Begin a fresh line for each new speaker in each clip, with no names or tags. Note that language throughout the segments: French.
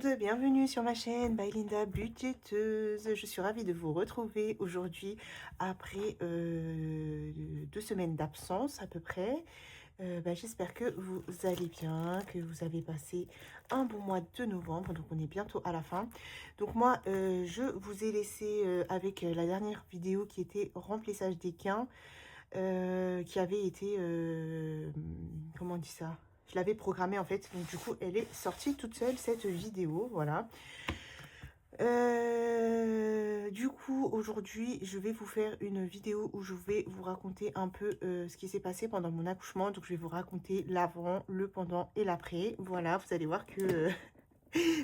monde, bienvenue sur ma chaîne by Linda Budgéteuse. Je suis ravie de vous retrouver aujourd'hui après 2 semaines d'absence à peu près. J'espère que vous allez bien, que vous avez passé un bon mois de novembre, donc on est bientôt à la fin. Donc moi, je vous ai laissé avec la dernière vidéo qui était remplissage des gains, qui avait été, comment on dit ça? Je l'avais programmée en fait, donc du coup elle est sortie toute seule cette vidéo, voilà. Du coup aujourd'hui je vais vous faire une vidéo où je vais vous raconter un peu ce qui s'est passé pendant mon accouchement. Donc je vais vous raconter l'avant, le pendant et l'après. Voilà, vous allez voir que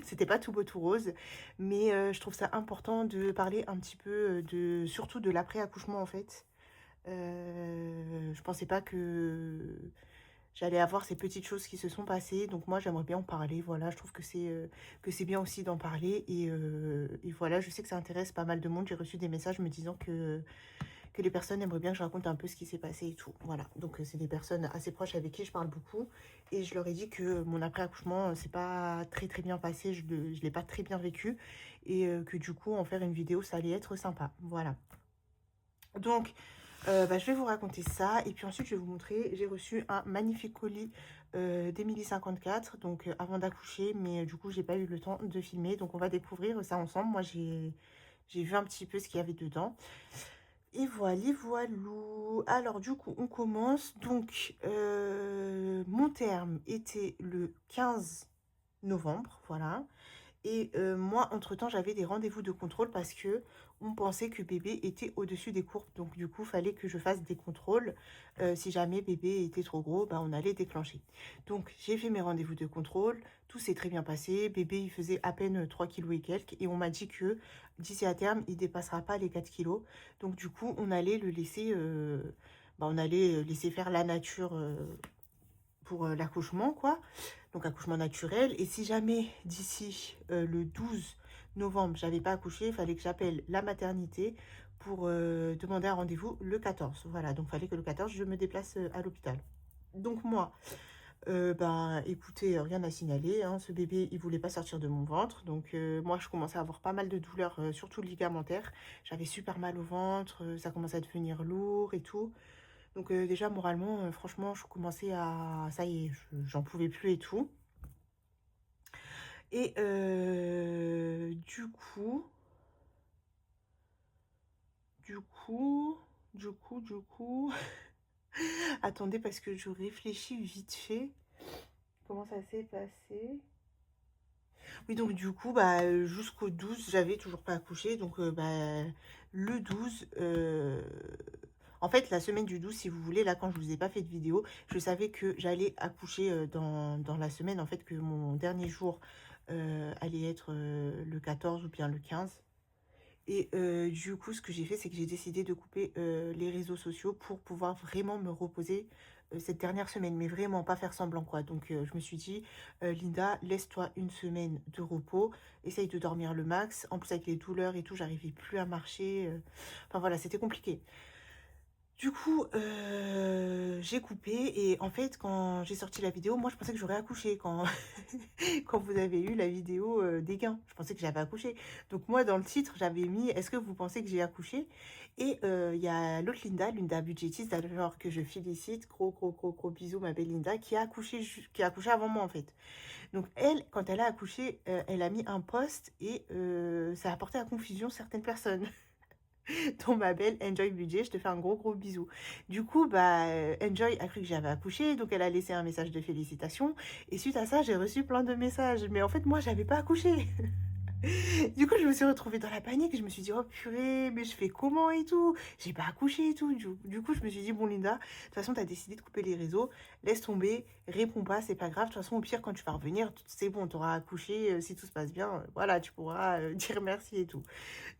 c'était pas tout beau tout rose, mais je trouve ça important de parler un petit peu surtout de l'après accouchement en fait. Je pensais pas que j'allais avoir ces petites choses qui se sont passées, donc moi j'aimerais bien en parler. Voilà, je trouve que c'est bien aussi d'en parler, et voilà, je sais que ça intéresse pas mal de monde. J'ai reçu des messages me disant que les personnes aimeraient bien que je raconte un peu ce qui s'est passé et tout. Voilà, donc c'est des personnes assez proches avec qui je parle beaucoup, et je leur ai dit que mon après-accouchement c'est pas très bien passé, je l'ai pas très bien vécu, et que du coup en faire une vidéo ça allait être sympa. Voilà, donc je vais vous raconter ça, et puis ensuite je vais vous montrer. J'ai reçu un magnifique colis d'Emily 54, donc avant d'accoucher, mais du coup j'ai pas eu le temps de filmer, donc on va découvrir ça ensemble. Moi j'ai vu un petit peu ce qu'il y avait dedans, et voilà, voilou. Alors du coup on commence. Donc mon terme était le 15 novembre, voilà. Et moi, entre-temps, j'avais des rendez-vous de contrôle parce que on pensait que bébé était au-dessus des courbes. Donc, du coup, il fallait que je fasse des contrôles. Si jamais bébé était trop gros, on allait déclencher. Donc, j'ai fait mes rendez-vous de contrôle. Tout s'est très bien passé. Bébé, il faisait à peine 3 kilos et quelques. Et on m'a dit que d'ici à terme, il ne dépassera pas les 4 kilos. Donc, du coup, on allait le laisser... on allait laisser faire la nature... pour l'accouchement, quoi. Donc accouchement naturel. Et si jamais d'ici le 12 novembre j'avais pas accouché, il fallait que j'appelle la maternité pour demander un rendez-vous le 14. Voilà, donc il fallait que le 14 je me déplace à l'hôpital. Donc moi, écoutez, rien à signaler, hein. Ce bébé il voulait pas sortir de mon ventre, donc moi je commençais à avoir pas mal de douleurs, surtout ligamentaires. J'avais super mal au ventre, ça commençait à devenir lourd et tout. Donc déjà moralement, franchement, je commençais à... Ça y est, j'en pouvais plus et tout. Et du coup... Du coup... Attendez, parce que je réfléchis vite fait. Comment ça s'est passé? Oui, donc du coup, jusqu'au 12, j'avais toujours pas accouché. Donc le 12... En fait, la semaine du 12, si vous voulez, là, quand je vous ai pas fait de vidéo, je savais que j'allais accoucher dans la semaine, en fait, que mon dernier jour allait être le 14 ou bien le 15. Et du coup, ce que j'ai fait, c'est que j'ai décidé de couper les réseaux sociaux pour pouvoir vraiment me reposer cette dernière semaine, mais vraiment pas faire semblant, quoi. Donc, je me suis dit, Linda, laisse-toi une semaine de repos, essaye de dormir le max. En plus, avec les douleurs et tout, j'arrivais plus à marcher. Enfin, voilà, c'était compliqué. Du coup, j'ai coupé, et en fait, quand j'ai sorti la vidéo, moi, je pensais que j'aurais accouché quand, quand vous avez eu la vidéo des gains. Je pensais que j'avais accouché. Donc moi, dans le titre, j'avais mis « Est-ce que vous pensez que j'ai accouché ?» Et il y a l'autre Linda, Linda Budgétiste, alors que je félicite, gros bisous, ma belle Linda, qui a accouché, qui a accouché avant moi, en fait. Donc elle, quand elle a accouché, elle a mis un post, et ça a apporté à confusion certaines personnes. Dont ma belle Enjoy Budget, je te fais un gros bisou. Du coup, Enjoy a cru que j'avais accouché, donc elle a laissé un message de félicitations. Et suite à ça, j'ai reçu plein de messages. Mais en fait, moi, j'avais pas accouché. Du coup, je me suis retrouvée dans la panique. Je me suis dit, oh purée, mais je fais comment et tout? J'ai pas accouché et tout. Du coup, je me suis dit, bon, Linda, de toute façon, t'as décidé de couper les réseaux. Laisse tomber, réponds pas, c'est pas grave. De toute façon, au pire, quand tu vas revenir, c'est bon, t'auras accouché. Si tout se passe bien, voilà, tu pourras dire merci et tout.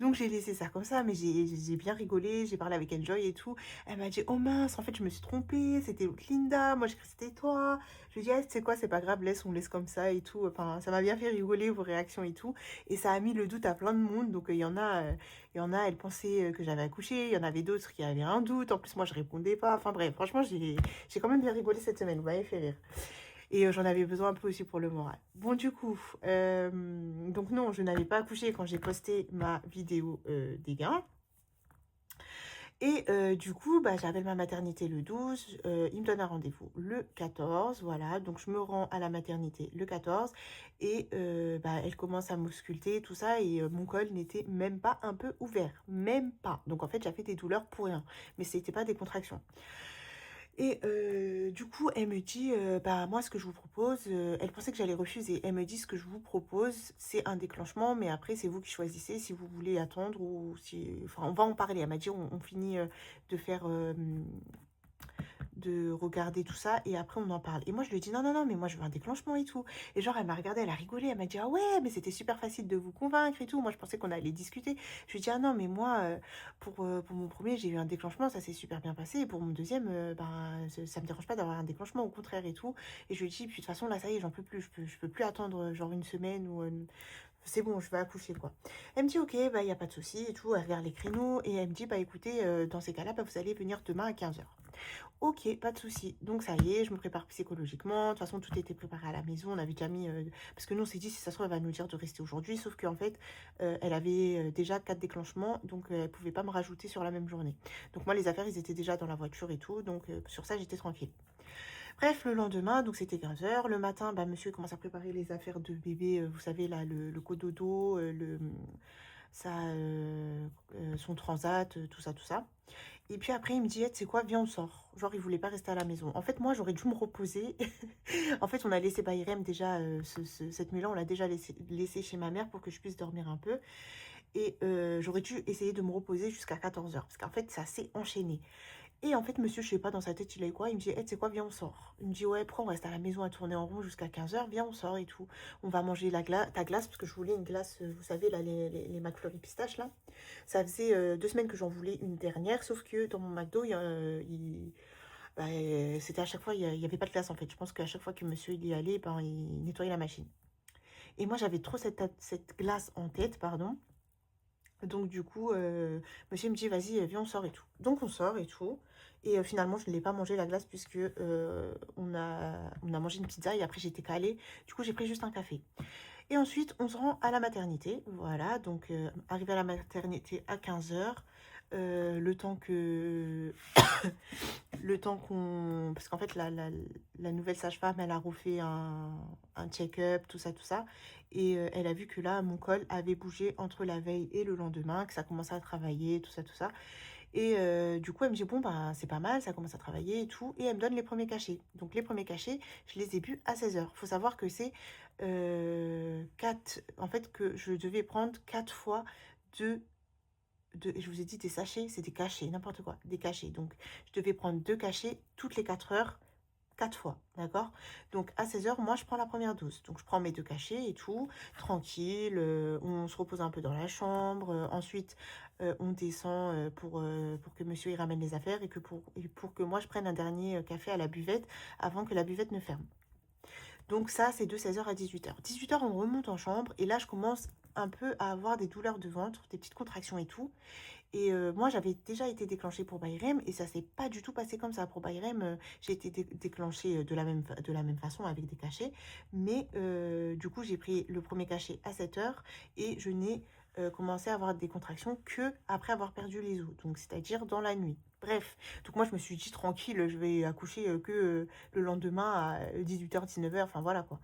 Donc, j'ai laissé ça comme ça, mais j'ai bien rigolé. J'ai parlé avec Enjoy et tout. Elle m'a dit, oh mince, en fait, je me suis trompée. C'était l'autre Linda. Moi, je cru que c'était toi. Je lui ai dit, ah, tu sais quoi, c'est pas grave, on laisse comme ça et tout. Enfin, ça m'a bien fait rigoler, vos réactions et tout. Et ça a mis le doute à plein de monde. Donc, il y en a, elles pensaient que j'avais accouché. Il y en avait d'autres qui avaient un doute. En plus, moi, je répondais pas. Enfin, bref, franchement, j'ai quand même bien rigolé cette semaine. Vous m'avez fait rire. Et j'en avais besoin un peu aussi pour le moral. Bon, du coup, donc non, je n'avais pas accouché quand j'ai posté ma vidéo des gains. Et du coup, bah, j'appelle ma maternité le 12, il me donne un rendez-vous le 14, voilà. Donc je me rends à la maternité le 14 et bah, elle commence à m'ausculter, tout ça, et mon col n'était même pas un peu ouvert, même pas. Donc en fait, j'avais des douleurs pour rien, mais c'était pas des contractions. Et du coup, elle me dit, bah moi, ce que je vous propose, elle pensait que j'allais refuser. Elle me dit, ce que je vous propose, c'est un déclenchement, mais après, c'est vous qui choisissez si vous voulez attendre ou si... Enfin, on va en parler. Elle m'a dit, on finit de faire... de regarder tout ça et après on en parle. Et moi je lui ai dit non, non, non, mais moi je veux un déclenchement et tout. Et genre elle m'a regardé, elle a rigolé, elle m'a dit ah ouais, mais c'était super facile de vous convaincre et tout. Moi je pensais qu'on allait discuter. Je lui ai dit ah non, mais moi pour mon premier j'ai eu un déclenchement, ça s'est super bien passé. Et pour mon deuxième, ben, ça me dérange pas d'avoir un déclenchement, au contraire et tout. Et je lui ai dit, puis de toute façon là ça y est, j'en peux plus, je peux plus attendre genre une semaine ou c'est bon, je vais accoucher quoi. Elle me dit ok, bah il n'y a pas de souci et tout, elle regarde les créneaux et elle me dit bah écoutez, dans ces cas-là, bah, vous allez venir demain à 15h. Ok, pas de souci. Donc ça y est, je me prépare psychologiquement. De toute façon, tout était préparé à la maison. On avait déjà mis... parce que nous, on s'est dit, si ça se trouve, elle va nous dire de rester aujourd'hui. Sauf qu'en fait, elle avait déjà 4 déclenchements. Donc, elle ne pouvait pas me rajouter sur la même journée. Donc moi, les affaires, ils étaient déjà dans la voiture et tout. Donc, sur ça, j'étais tranquille. Bref, le lendemain, donc c'était 15h. Le matin, bah, monsieur commence à préparer les affaires de bébé. Vous savez, là, le cododo, son transat, tout ça, tout ça. Et puis après, il me dit, hey, tu sais quoi, viens, on sort. Genre, il voulait pas rester à la maison. En fait, moi, j'aurais dû me reposer. En fait, on a laissé Bayrem déjà, cette nuit-là, on l'a déjà laissé chez ma mère pour que je puisse dormir un peu. Et j'aurais dû essayer de me reposer jusqu'à 14h. Parce qu'en fait, ça s'est enchaîné. Et en fait, monsieur, je sais pas, dans sa tête, il a eu quoi? Il me dit, hey, tu sais quoi, viens, on sort. Il me dit, ouais, pourquoi on reste à la maison à tourner en rond jusqu'à 15h? Viens, on sort et tout. On va manger ta glace, parce que je voulais une glace, vous savez, là, les McFlurry pistaches, là. Ça faisait 2 semaines que j'en voulais une dernière, sauf que dans mon McDo, bah, c'était à chaque fois, il y avait pas de glace, en fait. Je pense qu'à chaque fois que monsieur il y allait, ben, il nettoyait la machine. Et moi, j'avais trop cette glace en tête, pardon. Donc du coup, monsieur me dit, vas-y, viens, on sort et tout. Donc on sort et tout. Et finalement, je ne l'ai pas mangé la glace puisque on a mangé une pizza et après j'étais calée. Du coup, j'ai pris juste un café. Et ensuite, on se rend à la maternité. Voilà, donc arrivé à la maternité à 15h. Le temps que... le temps qu'on... Parce qu'en fait, la nouvelle sage-femme, elle a refait un check-up, tout ça, tout ça. Et elle a vu que là, mon col avait bougé entre la veille et le lendemain, que ça commençait à travailler, tout ça, tout ça. Et du coup, elle me dit, bon, bah, c'est pas mal, ça commence à travailler et tout. Et elle me donne les premiers cachets. Donc, les premiers cachets, je les ai bu à 16h. Il faut savoir que c'est 4... En fait, que je devais prendre 4 fois je vous ai dit des sachets, c'est des cachets, n'importe quoi, des cachets. Donc, je devais prendre 2 cachets toutes les 4 heures, 4 fois, d'accord? Donc, à 16h, moi, je prends la première dose. Donc, je prends mes 2 cachets et tout, tranquille, on se repose un peu dans la chambre. Ensuite, on descend pour que monsieur y ramène les affaires et pour que moi, je prenne un dernier café à la buvette avant que la buvette ne ferme. Donc ça, c'est de 16h à 18h. 18h, on remonte en chambre et là, je commence un peu à avoir des douleurs de ventre, des petites contractions et tout. Et moi, j'avais déjà été déclenchée pour Bayrem et ça s'est pas du tout passé comme ça. Pour Bayrem, j'ai été déclenchée de la même façon avec des cachets. Mais du coup, j'ai pris le premier cachet à 7h et je n'ai commencé à avoir des contractions que après avoir perdu les os. Donc, c'est-à-dire dans la nuit. Bref, donc moi je me suis dit tranquille, je vais accoucher que le lendemain à 18h, 19h, enfin voilà quoi.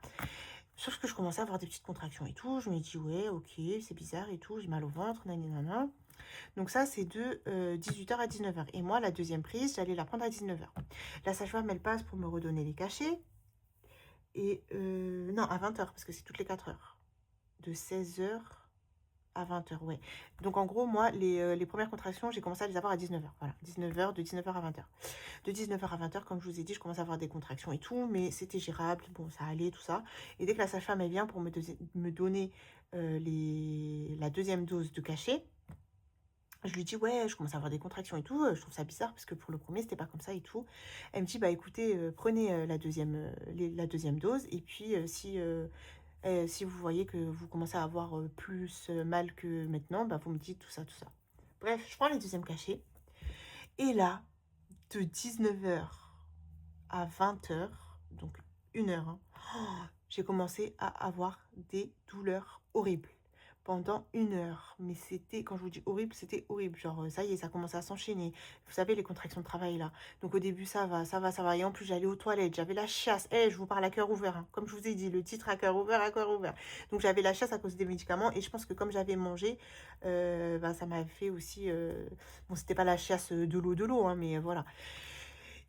Sauf que je commençais à avoir des petites contractions et tout, je me dis ouais ok c'est bizarre et tout, j'ai mal au ventre, nanana. Donc ça c'est de 18h à 19h. Et moi la deuxième prise, j'allais la prendre à 19h. La sage-femme elle passe pour me redonner les cachets. Et non à 20h parce que c'est toutes les 4 heures. De 16h à 20h, ouais. Donc, en gros, moi, les premières contractions, j'ai commencé à les avoir à 19h. Voilà, 19h, de 19h à 20h. De 19h à 20h, comme je vous ai dit, je commence à avoir des contractions et tout, mais c'était gérable. Bon, ça allait, tout ça. Et dès que la sage-femme, elle vient pour me donner la deuxième dose de cachet, je lui dis, ouais, je commence à avoir des contractions et tout. Je trouve ça bizarre parce que pour le premier, c'était pas comme ça et tout. Elle me dit, bah écoutez, prenez la deuxième dose. Et puis, si vous voyez que vous commencez à avoir plus mal que maintenant, bah, vous me dites tout ça, tout ça. Bref, je prends les deuxièmes cachets. Et là, de 19h à 20h, donc 1 heure, hein. J'ai commencé à avoir des douleurs horribles pendant 1 heure. Mais c'était, quand je vous dis horrible, c'était horrible. Genre, ça y est, ça commençait à s'enchaîner. Vous savez, les contractions de travail, là. Donc, au début, ça va, ça va, ça va. Et en plus, j'allais aux toilettes, j'avais la chasse. Eh, je vous parle à cœur ouvert, hein. Comme je vous ai dit, le titre à cœur ouvert, à cœur ouvert. Donc, j'avais la chasse à cause des médicaments. Et je pense que comme j'avais mangé, bah, ça m'a fait aussi... Bon, c'était pas la chasse de l'eau, hein, mais voilà.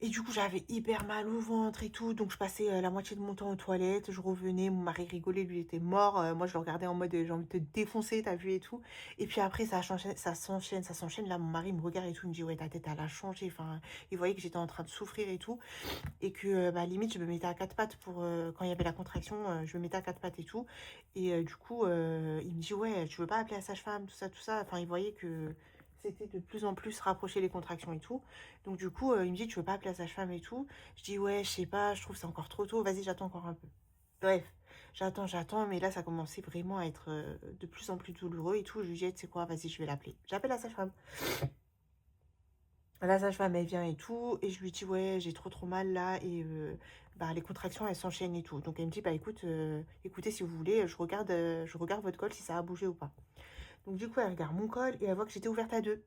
Et du coup, j'avais hyper mal au ventre et tout. Donc, je passais la moitié de mon temps aux toilettes. Je revenais, mon mari rigolait, lui il était mort. Moi, je le regardais en mode j'ai envie de te défoncer, t'as vu et tout. Et puis après, ça s'enchaîne, ça s'enchaîne, ça s'enchaîne. Là, mon mari me regarde et tout. Il me dit, ouais, ta tête, elle a changé. Enfin, il voyait que j'étais en train de souffrir et tout. Et que, bah, limite, je me mettais à quatre pattes pour quand il y avait la contraction. Je me mettais à quatre pattes et tout. Et du coup, il me dit, ouais, tu veux pas appeler la sage-femme, tout ça, tout ça. Enfin, il voyait que c'était de plus en plus rapproché les contractions et tout. Donc du coup, il me dit, tu veux pas appeler la sage-femme et tout? Je dis, ouais, je sais pas, je trouve que c'est encore trop tôt. Vas-y, j'attends encore un peu. Bref, j'attends, mais là, ça commençait vraiment à être de plus en plus douloureux et tout. Je lui dis, tu sais quoi, vas-y, je vais l'appeler. J'appelle la sage-femme. La sage-femme, elle vient et tout. Et je lui dis, ouais, j'ai trop mal là. Et bah, les contractions, elles s'enchaînent et tout. Donc elle me dit, bah écoute, écoutez, si vous voulez, je regarde votre col si ça a bougé ou pas. Donc du coup, elle regarde mon col et elle voit que j'étais ouverte à deux.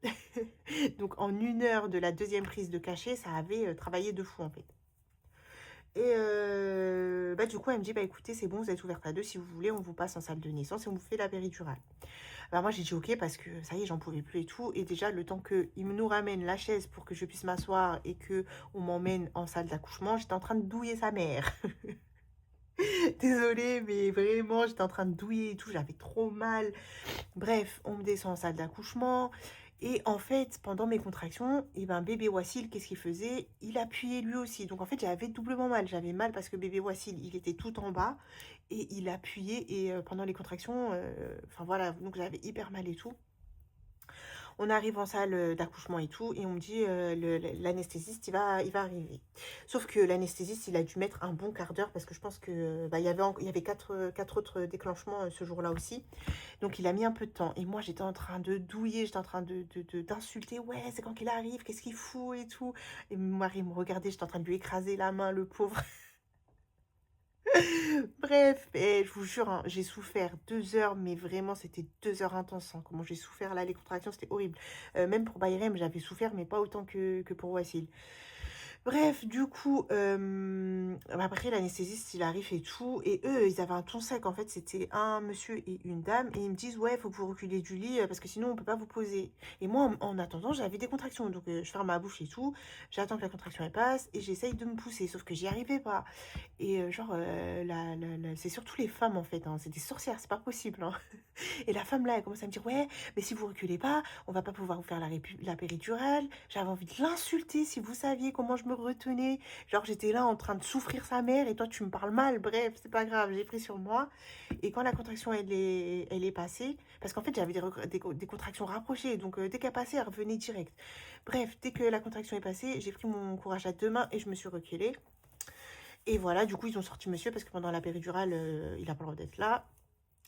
Donc en 1 heure de la deuxième prise de cachet, ça avait travaillé de fou en fait. Et bah, du coup, elle me dit, bah écoutez, c'est bon, vous êtes ouverte à deux. Si vous voulez, on vous passe en salle de naissance et on vous fait la péridurale. Bah moi, j'ai dit ok parce que ça y est, j'en pouvais plus et tout. Et déjà, le temps qu'ils nous ramènent la chaise pour que je puisse m'asseoir et que on m'emmène en salle d'accouchement, j'étais en train de douiller sa mère. Désolée, mais vraiment, j'étais en train de douiller et tout. J'avais trop mal. Bref, on me descend en salle d'accouchement. Et en fait, pendant mes contractions, et ben bébé Wassil, qu'est-ce qu'il faisait? Il appuyait lui aussi. Donc en fait, j'avais doublement mal. J'avais mal parce que bébé Wassil, il était tout en bas et il appuyait. Et pendant les contractions, enfin voilà, donc j'avais hyper mal et tout. On arrive en salle d'accouchement et tout, et on me dit l'anesthésiste il va arriver. Sauf que l'anesthésiste il a dû mettre un bon quart d'heure parce que je pense que bah, il y avait quatre autres déclenchements ce jour-là aussi. Donc il a mis un peu de temps. Et moi j'étais en train de douiller, j'étais en train d'insulter, ouais c'est quand qu'il arrive, qu'est-ce qu'il fout et tout. Et mon mari me regardait, j'étais en train de lui écraser la main, le pauvre. Bref, et je vous jure, hein, j'ai souffert 2 heures, mais vraiment, c'était 2 heures intenses, hein. Comment j'ai souffert là, les contractions, c'était horrible. Même pour Bayrem, j'avais souffert, mais pas autant que pour Wassil. Bref, du coup, après l'anesthésiste, il arrive et tout, et eux, ils avaient un ton sec, en fait, c'était un monsieur et une dame, et ils me disent, ouais, faut que vous reculiez du lit, parce que sinon, on peut pas vous poser. Et moi, en attendant, j'avais des contractions, donc je ferme ma bouche et tout, j'attends que la contraction, elle passe, et j'essaye de me pousser, sauf que j'y arrivais pas. Et genre, c'est surtout les femmes, en fait, hein, c'est des sorcières, c'est pas possible, hein. Et la femme, là, elle commence à me dire, ouais, mais si vous reculez pas, on va pas pouvoir vous faire la péridurale. J'avais envie de l'insulter si vous saviez comment je me retenais. Genre, j'étais là en train de souffrir sa mère et toi, tu me parles mal. Bref, c'est pas grave, j'ai pris sur moi. Et quand la contraction, elle est passée, parce qu'en fait, j'avais des contractions rapprochées. Donc, dès qu'elle passait, elle revenait direct. Bref, dès que la contraction est passée, j'ai pris mon courage à deux mains et je me suis reculée. Et voilà, du coup, ils ont sorti monsieur parce que pendant la péridurale, il n'a pas le droit d'être là.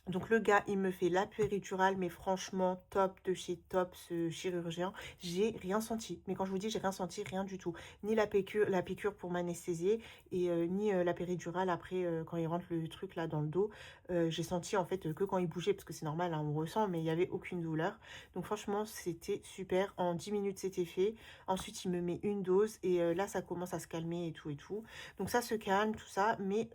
Donc le gars, il me fait la péridurale, mais franchement, top de chez top, ce chirurgien. J'ai rien senti. Mais quand je vous dis j'ai rien senti, rien du tout. Ni la piqûre pour m'anesthésier, et ni la péridurale après, quand il rentre le truc là dans le dos. J'ai senti en fait que quand il bougeait, parce que c'est normal, hein, on ressent, mais il n'y avait aucune douleur. Donc franchement, c'était super. En 10 minutes, c'était fait. Ensuite, il me met une dose, et là, ça commence à se calmer et tout et tout. Donc ça se calme, tout ça, mais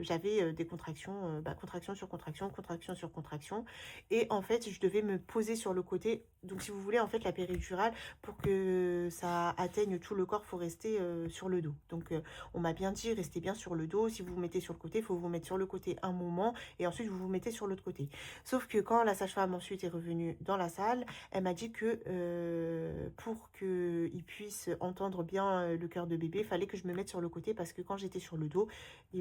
j'avais des contractions, contraction sur contraction, contraction sur contraction. Et en fait, je devais me poser sur le côté. Donc si vous voulez, en fait, la péridurale, pour que ça atteigne tout le corps, il faut rester sur le dos. Donc on m'a bien dit, restez bien sur le dos. Si vous vous mettez sur le côté, il faut vous mettre sur le côté un moment, et ensuite vous vous mettez sur l'autre côté. Sauf que quand la sage-femme ensuite est revenue dans la salle, elle m'a dit que pour qu'il puisse entendre bien le cœur de bébé, il fallait que je me mette sur le côté, parce que quand j'étais sur le dos,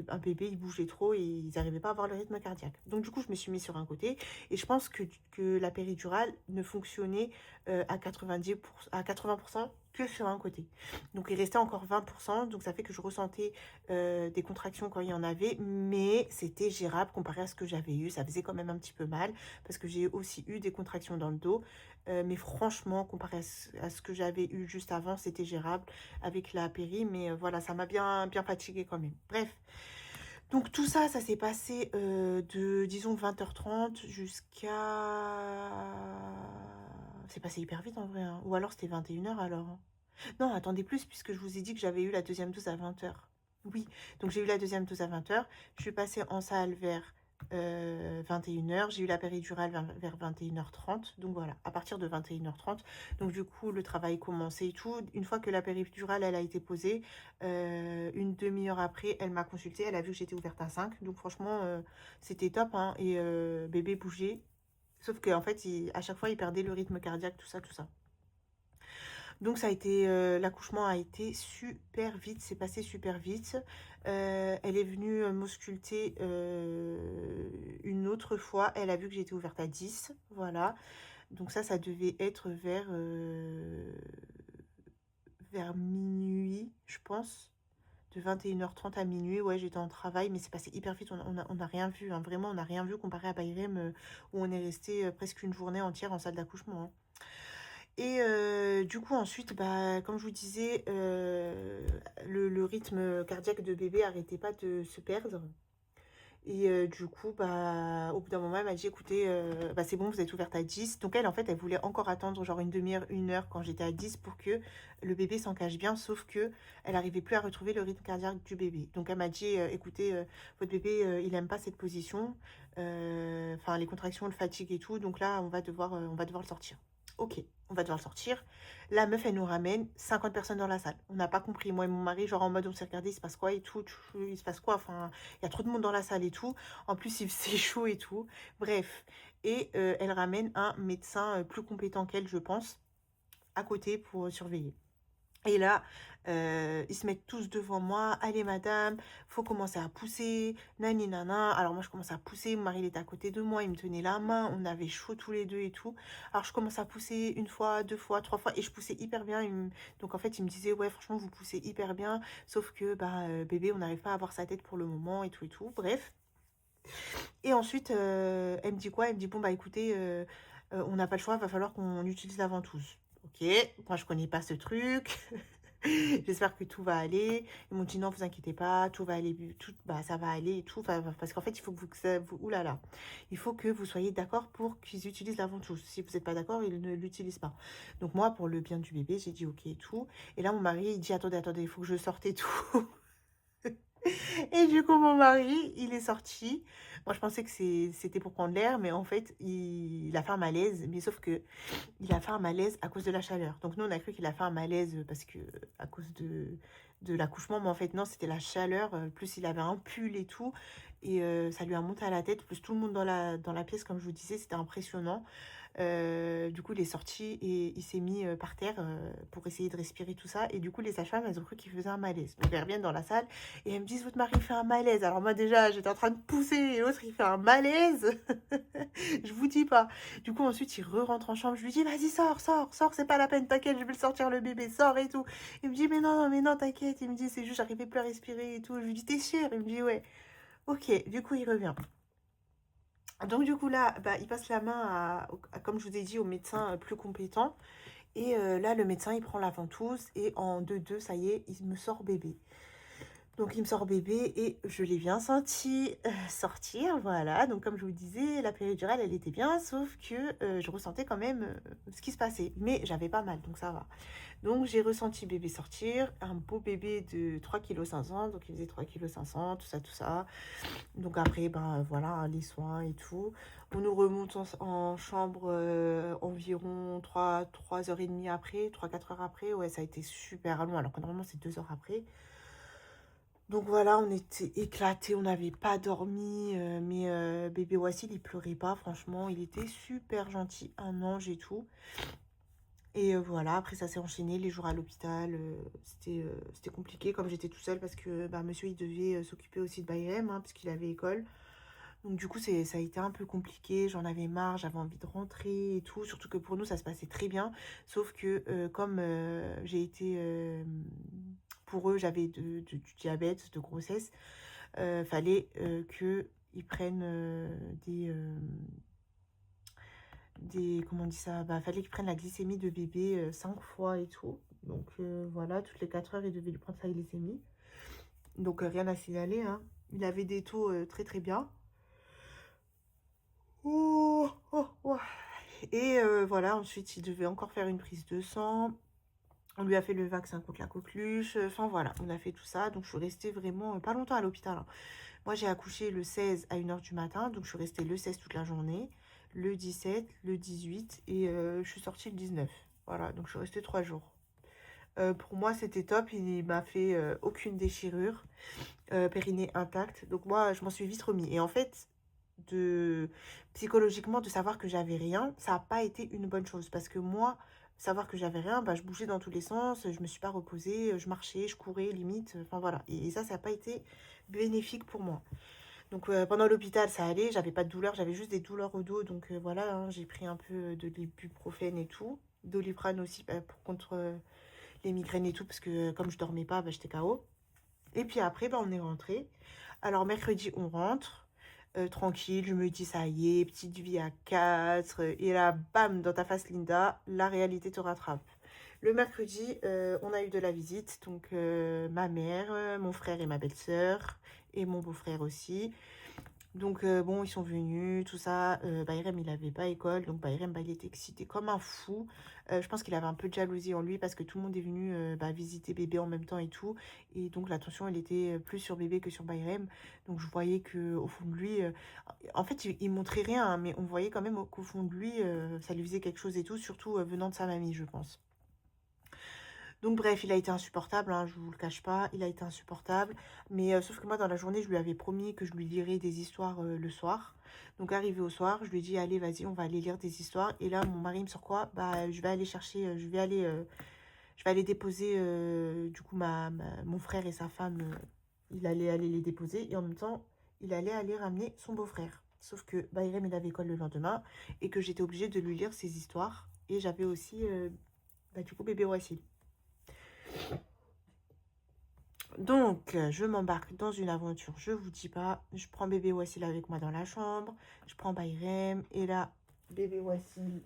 un bébé il bougeait trop et ils n'arrivaient pas à avoir le rythme cardiaque. Donc du coup, je me suis mis sur un côté, et je pense que la péridurale ne fonctionnait à 80% que sur un côté. Donc il restait encore 20%, donc ça fait que je ressentais des contractions quand il y en avait, mais c'était gérable comparé à ce que j'avais eu. Ça faisait quand même un petit peu mal, parce que j'ai aussi eu des contractions dans le dos, mais franchement, comparé à ce que j'avais eu juste avant, c'était gérable avec la péri, mais voilà, ça m'a bien fatiguée quand même. Bref. Donc tout ça, ça s'est passé de, disons, 20h30 jusqu'à... C'est passé hyper vite en vrai, hein. Ou alors c'était 21h alors, hein. Non, attendez plus, puisque je vous ai dit que j'avais eu la deuxième dose à 20h. Oui, donc j'ai eu la deuxième dose à 20h. Je suis passée en salle vers 21h. J'ai eu la péridurale vers 21h30. Donc voilà, à partir de 21h30. Donc du coup, le travail commençait et tout. Une fois que la péridurale, elle a été posée, une demi-heure après, elle m'a consultée. Elle a vu que j'étais ouverte à 5. Donc franchement, c'était top, hein. Et bébé bougeait. Sauf qu'en fait, à chaque fois, il perdait le rythme cardiaque, tout ça, tout ça. Donc ça a été, l'accouchement a été super vite, c'est passé super vite. Elle est venue m'ausculter une autre fois. Elle a vu que j'étais ouverte à 10, voilà. Donc ça devait être vers minuit, je pense. De 21h30 à minuit, ouais, j'étais en travail, mais c'est passé hyper vite. On a rien vu, hein. Vraiment, on n'a rien vu comparé à Bayrem, où on est resté presque une journée entière en salle d'accouchement, hein. Et du coup, ensuite, bah, comme je vous disais, le rythme cardiaque de bébé arrêtait pas de se perdre. Et du coup, bah, au bout d'un moment, elle m'a dit, écoutez, bah, c'est bon, vous êtes ouverte à 10. Donc elle, en fait, elle voulait encore attendre genre une demi-heure, une heure quand j'étais à 10 pour que le bébé s'en cache bien, sauf que elle n'arrivait plus à retrouver le rythme cardiaque du bébé. Donc elle m'a dit, écoutez, votre bébé, il n'aime pas cette position. Enfin, les contractions le fatiguent et tout. Donc là, on va devoir le sortir. Ok, on va devoir le sortir. La meuf, elle nous ramène 50 personnes dans la salle. On n'a pas compris. Moi et mon mari, genre en mode, on s'est regardé, il se passe quoi et tout, il se passe quoi. Enfin, il y a trop de monde dans la salle et tout. En plus, il faisait chaud et tout. Bref. Et elle ramène un médecin plus compétent qu'elle, je pense, à côté pour surveiller. Et là, ils se mettent tous devant moi. Allez, madame, faut commencer à pousser. Nani, nana. Alors, moi, je commence à pousser. Mon mari, il était à côté de moi. Il me tenait la main. On avait chaud tous les deux et tout. Alors, je commence à pousser une fois, deux fois, trois fois. Et je poussais hyper bien. Donc, en fait, il me disait, ouais, franchement, vous poussez hyper bien. Sauf que, bah, bébé, on n'arrive pas à avoir sa tête pour le moment et tout et tout. Bref. Et ensuite, elle me dit quoi? Elle me dit, bon, bah, écoutez, on n'a pas le choix. Il va falloir qu'on utilise la ventouse. Ok, moi, je connais pas ce truc. J'espère que tout va aller. Ils m'ont dit non, vous inquiétez pas, tout va aller, tout, bah, ça va aller et tout. Parce qu'en fait, il faut que oulala, il faut que vous soyez d'accord pour qu'ils utilisent la ventouse. Si vous n'êtes pas d'accord, ils ne l'utilisent pas. Donc moi, pour le bien du bébé, j'ai dit ok et tout. Et là, mon mari, il dit attendez, attendez, il faut que je sorte et tout. Et du coup, mon mari, il est sorti. Moi, je pensais que c'était pour prendre l'air, mais en fait, il a fait un malaise. Mais sauf que il a fait un malaise à cause de la chaleur. Donc nous, on a cru qu'il a fait un malaise parce que à cause de l'accouchement, mais en fait non, c'était la chaleur. Plus il avait un pull et tout, et ça lui a monté à la tête. Plus tout le monde dans la pièce, comme je vous disais, c'était impressionnant. Du coup, il est sorti et il s'est mis par terre pour essayer de respirer tout ça. Et du coup, les sages-femmes, elles ont cru qu'il faisait un malaise. Donc elles reviennent dans la salle et elles me disent, votre mari fait un malaise. Alors moi déjà, j'étais en train de pousser et l'autre, il fait un malaise. Je vous dis pas. Du coup, ensuite, il re-rentre en chambre. Je lui dis, vas-y, sors, sors, sors, c'est pas la peine, t'inquiète, je vais le sortir le bébé, sors et tout. Il me dit, mais non, t'inquiète. Il me dit, c'est juste, j'arrivais plus à respirer et tout. Je lui dis, t'es sûr? Il me dit, ouais. Ok, du coup, il revient. Donc, du coup, là, bah, il passe la main comme je vous ai dit, au médecin plus compétent. Et là, le médecin, il prend la ventouse et en 2-2, ça y est, il me sort bébé. Donc, il me sort bébé et je l'ai bien senti sortir, voilà. Donc, comme je vous disais, la péridurale, elle était bien, sauf que je ressentais quand même ce qui se passait. Mais j'avais pas mal, donc ça va. Donc, j'ai ressenti bébé sortir, un beau bébé de 3,5 kg, donc il faisait 3,5 kg, tout ça, tout ça. Donc, après, ben voilà, hein, les soins et tout. On nous remonte en chambre environ 3h30 après, 3-4 heures après. Ouais, ça a été super long, alors que normalement, c'est 2 heures après. Donc voilà, on était éclatés, on n'avait pas dormi, mais bébé Wassil, il pleurait pas, franchement, il était super gentil, un ange et tout. Et voilà, après ça s'est enchaîné, les jours à l'hôpital, c'était compliqué, comme j'étais tout seul, parce que bah, monsieur, il devait s'occuper aussi de Bayrem, hein, parce qu'il avait école. Donc du coup, ça a été un peu compliqué, j'en avais marre, j'avais envie de rentrer et tout, surtout que pour nous, ça se passait très bien, sauf que comme j'ai été... pour eux, j'avais du diabète, de grossesse, fallait qu'ils prennent comment on dit ça, bah, fallait qu'ils prennent la glycémie de bébé 5 fois et tout. Donc voilà, toutes les 4 heures, ils devaient lui prendre sa glycémie. Donc rien à signaler, hein. Il avait des taux très très bien. Oh, oh, oh. Et voilà, ensuite il devait encore faire une prise de sang. On lui a fait le vaccin contre la coqueluche. Enfin voilà, on a fait tout ça. Donc je suis restée vraiment pas longtemps à l'hôpital, hein. Moi j'ai accouché le 16 à 1 h du matin. Donc je suis restée le 16 toute la journée. Le 17, le 18 et je suis sortie le 19. Voilà, donc je suis restée 3 jours. Pour moi c'était top. Il m'a fait aucune déchirure. Périnée intact. Donc moi je m'en suis vite remis. Et en fait, psychologiquement, de savoir que j'avais rien, ça n'a pas été une bonne chose. Parce que moi, savoir que j'avais rien, bah, je bougeais dans tous les sens, je me suis pas reposée, je marchais, je courais limite, enfin voilà. Et ça n'a pas été bénéfique pour moi. Donc pendant l'hôpital, ça allait, j'avais pas de douleur, j'avais juste des douleurs au dos. Donc voilà, hein, j'ai pris un peu de l'ibuprofène et tout. Doliprane aussi pour contre les migraines et tout, parce que comme je dormais pas, bah, j'étais KO. Et puis après, bah, on est rentré. Alors mercredi, on rentre. Tranquille, je me dis ça y est, petite vie à 4. Et là, bam, dans ta face, Linda, la réalité te rattrape. Le mercredi, on a eu de la visite. Donc ma mère, mon frère et ma belle-sœur. Et mon beau-frère aussi. Donc bon, ils sont venus, tout ça. Bayrem, il n'avait pas école. Donc Bayrem, bah, il était excité comme un fou. Je pense qu'il avait un peu de jalousie en lui parce que tout le monde est venu bah, visiter bébé en même temps et tout. Et donc l'attention, elle était plus sur bébé que sur Bayrem. Donc je voyais qu'au fond de lui... en fait, il montrait rien, hein, mais on voyait quand même qu'au fond de lui, ça lui faisait quelque chose et tout. Surtout venant de sa mamie, je pense. Donc bref, il a été insupportable, hein, je vous le cache pas, il a été insupportable. Mais sauf que moi, dans la journée, je lui avais promis que je lui lirais des histoires le soir. Donc arrivé au soir, je lui ai dit, allez, vas-y, on va aller lire des histoires. Et là, mon mari me sort quoi? Bah, je vais aller chercher, je vais aller déposer, du coup, mon frère et sa femme, il allait aller les déposer. Et en même temps, il allait aller ramener son beau-frère. Sauf que Bayrem, il avait école le lendemain et que j'étais obligée de lui lire ses histoires. Et j'avais aussi, bah, du coup, bébé Wassil. Donc, je m'embarque dans une aventure, je vous dis pas. Je prends bébé Wassil avec moi dans la chambre. Je prends Bayrem. Et là, bébé Wassil,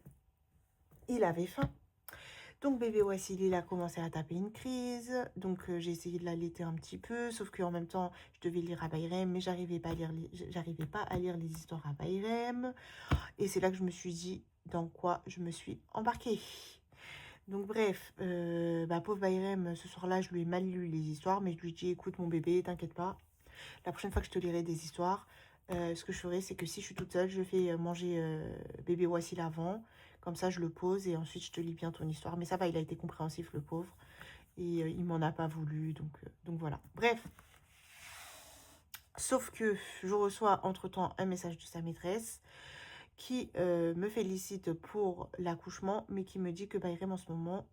il avait faim. Donc, bébé Wassil, il a commencé à taper une crise. Donc, j'ai essayé de l'allaiter un petit peu. Sauf qu'en même temps, je devais lire à Bayrem. Mais j'arrivais pas à lire les histoires à Bayrem. Et c'est là que je me suis dit dans quoi je me suis embarquée. Donc bref, bah, pauvre Bayrem, ce soir-là, je lui ai mal lu les histoires, mais je lui ai dit, écoute mon bébé, t'inquiète pas, la prochaine fois que je te lirai des histoires, ce que je ferai, c'est que si je suis toute seule, je fais manger bébé Wassil avant, comme ça je le pose et ensuite je te lis bien ton histoire. Mais ça va, il a été compréhensif, le pauvre, et il m'en a pas voulu, donc voilà. Bref, sauf que je reçois entre-temps un message de sa maîtresse, qui me félicite pour l'accouchement, mais qui me dit que Bayrem en ce moment,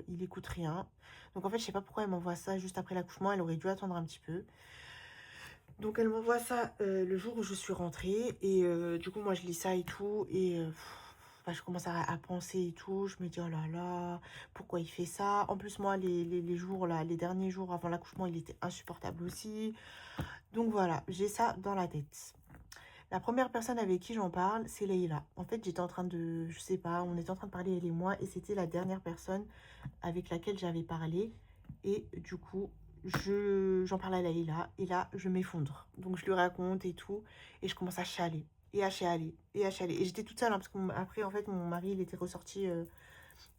il écoute rien. Donc en fait, je sais pas pourquoi elle m'envoie ça juste après l'accouchement, elle aurait dû attendre un petit peu. Donc elle m'envoie ça le jour où je suis rentrée, et du coup moi je lis ça et tout, et bah, je commence à penser et tout, je me dis oh là là, pourquoi il fait ça? En plus moi les jours là, les derniers jours avant l'accouchement, il était insupportable aussi. Donc voilà, j'ai ça dans la tête. La première personne avec qui j'en parle, c'est Leïla. En fait, j'étais en train de, je sais pas, on était en train de parler elle et moi, et c'était la dernière personne avec laquelle j'avais parlé. Et du coup, j'en parle à Leïla, et là, je m'effondre. Donc, je lui raconte et tout, et je commence à chialer, et à chialer, et à chialer. Et j'étais toute seule, hein, parce qu'après, en fait, mon mari, il était ressorti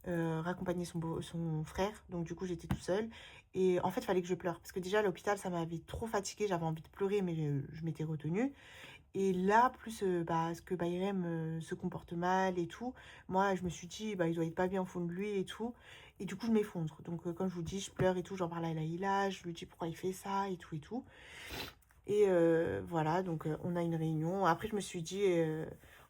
raccompagner son frère. Donc, du coup, j'étais toute seule. Et en fait, il fallait que je pleure, parce que déjà, à l'hôpital, ça m'avait trop fatiguée, j'avais envie de pleurer, mais je m'étais retenue. Et là, plus ce que Bayrem se comporte mal et tout, moi, je me suis dit, bah, il doit être pas bien au fond de lui et tout. Et du coup, je m'effondre. Donc, comme je vous dis, je pleure et tout, j'en parle à Laïla, je lui dis pourquoi il fait ça et tout et tout. Et voilà, donc on a une réunion. Après, je me suis dit,